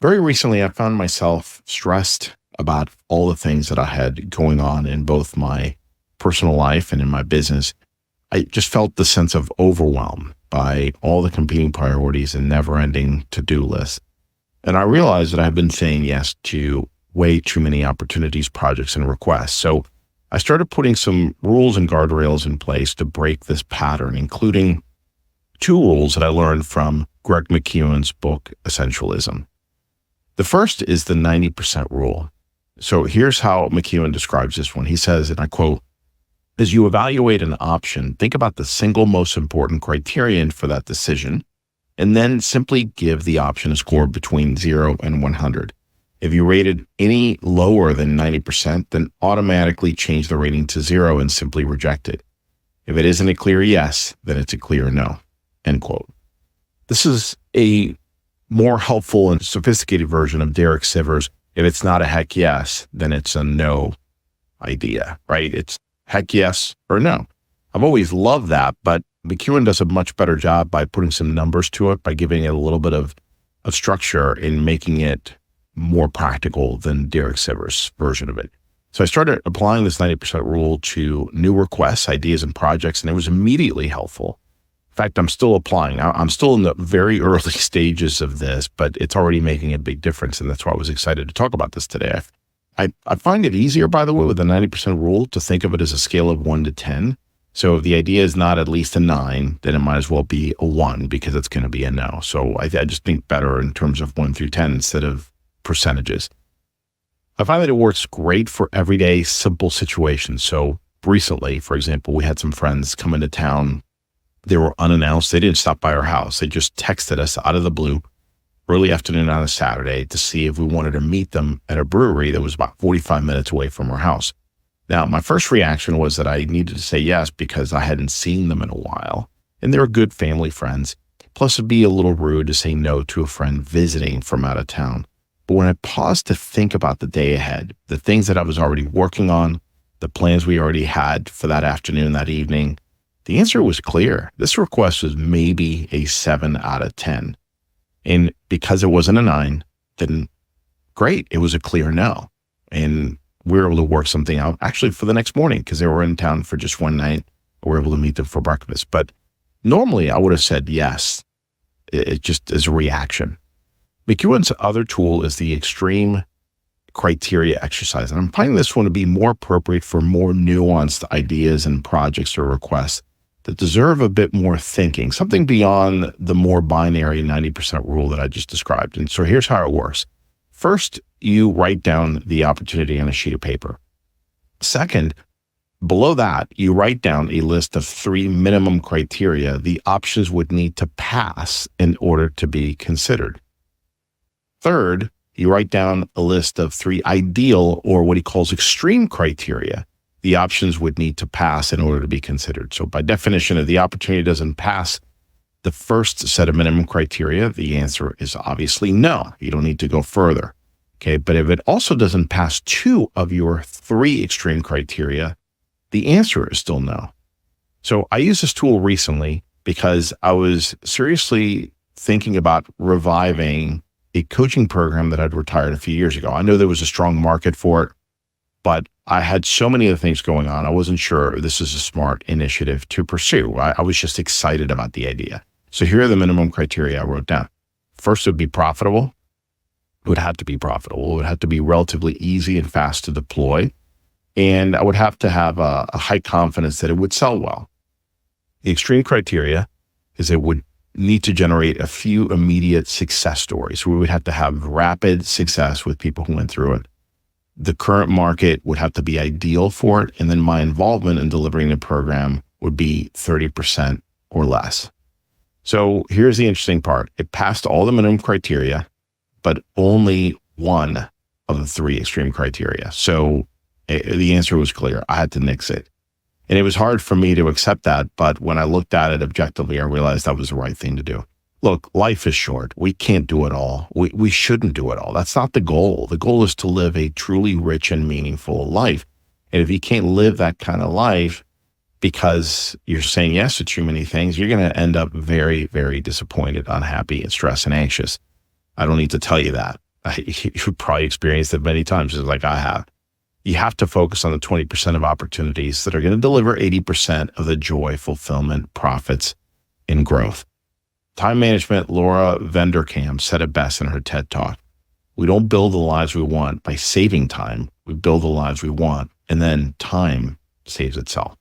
Very recently, I found myself stressed about all the things that I had going on in both my personal life and in my business. I just felt the sense of overwhelm by all the competing priorities and never ending to do lists. And I realized that I've been saying yes to way too many opportunities, projects, and requests. So I started putting some rules and guardrails in place to break this pattern, including two rules that I learned from Greg McKeown's book, Essentialism. The first is the 90% rule. So here's how McKeown describes this one. He says, and I quote, as you evaluate an option, think about the single most important criterion for that decision, and then simply give the option a score between 0 and 100. If you rated any lower than 90%, then automatically change the rating to 0 and simply reject it. If it isn't a clear yes, then it's a clear no, end quote. This is a more helpful and sophisticated version of Derek Sivers. If it's not a heck yes, then it's a no idea, right? It's heck yes or no. I've always loved that, but McKeown does a much better job by putting some numbers to it, by giving it a little bit of structure and making it more practical than Derek Sivers' version of it. So I started applying this 90% rule to new requests, ideas, and projects, and it was immediately helpful. In fact, I'm still applying. I'm still in the very early stages of this, but it's already making a big difference. And that's why I was excited to talk about this today. I find it easier, by the way, with the 90% rule to think of it as a scale of 1 to 10. So if the idea is not at least a 9, then it might as well be a 1 because it's going to be a no. So I just think better in terms of 1 through 10 instead of percentages. I find that it works great for everyday simple situations. So recently, for example, we had some friends come into town. They were unannounced. They didn't stop by our house. They just texted us out of the blue early afternoon on a Saturday to see if we wanted to meet them at a brewery that was about 45 minutes away from our house. Now, my first reaction was that I needed to say yes because I hadn't seen them in a while, and they were good family friends. Plus, it'd be a little rude to say no to a friend visiting from out of town. But when I paused to think about the day ahead, the things that I was already working on, the plans we already had for that afternoon, that evening, the answer was clear. This request was maybe a 7 out of 10. And because it wasn't a 9, then great, it was a clear no. And we were able to work something out actually for the next morning because they were in town for just one night. We were able to meet them for breakfast. But normally I would have said yes, it just as a reaction. McKeown's other tool is the extreme criteria exercise. And I'm finding this one to be more appropriate for more nuanced ideas and projects or requests that deserve a bit more thinking, something beyond the more binary 90% rule that I just described. And so here's how it works. First, you write down the opportunity on a sheet of paper. Second, below that, you write down a list of 3 minimum criteria the options would need to pass in order to be considered. Third, you write down a list of 3 ideal or what he calls extreme criteria the options would need to pass in order to be considered. So by definition, if the opportunity doesn't pass the first set of minimum criteria, the answer is obviously no. You don't need to go further. Okay. But if it also doesn't pass 2 of your 3 extreme criteria, the answer is still no. So I used this tool recently because I was seriously thinking about reviving a coaching program that I'd retired a few years ago. I know there was a strong market for it, but I had so many other things going on. I wasn't sure this is a smart initiative to pursue. I was just excited about the idea. So here are the minimum criteria I wrote down. First, it would be profitable. It would have to be profitable. It would have to be relatively easy and fast to deploy. And I would have to have a high confidence that it would sell well. The extreme criteria is it would need to generate a few immediate success stories. We would have to have rapid success with people who went through it. The current market would have to be ideal for it. And then my involvement in delivering the program would be 30% or less. So here's the interesting part. It passed all the minimum criteria, but only 1 of the 3 extreme criteria. So the answer was clear. I had to nix it. And it was hard for me to accept that. But when I looked at it objectively, I realized that was the right thing to do. Look, life is short. We can't do it all. We shouldn't do it all. That's not the goal. The goal is to live a truly rich and meaningful life. And if you can't live that kind of life because you're saying yes to too many things, you're going to end up very, very disappointed, unhappy, and stressed and anxious. I don't need to tell you that. You've probably experienced it many times, just like I have. You have to focus on the 20% of opportunities that are going to deliver 80% of the joy, fulfillment, profits, and growth. Time management, Laura Vanderkam said it best in her TED Talk. We don't build the lives we want by saving time. We build the lives we want, and then time saves itself.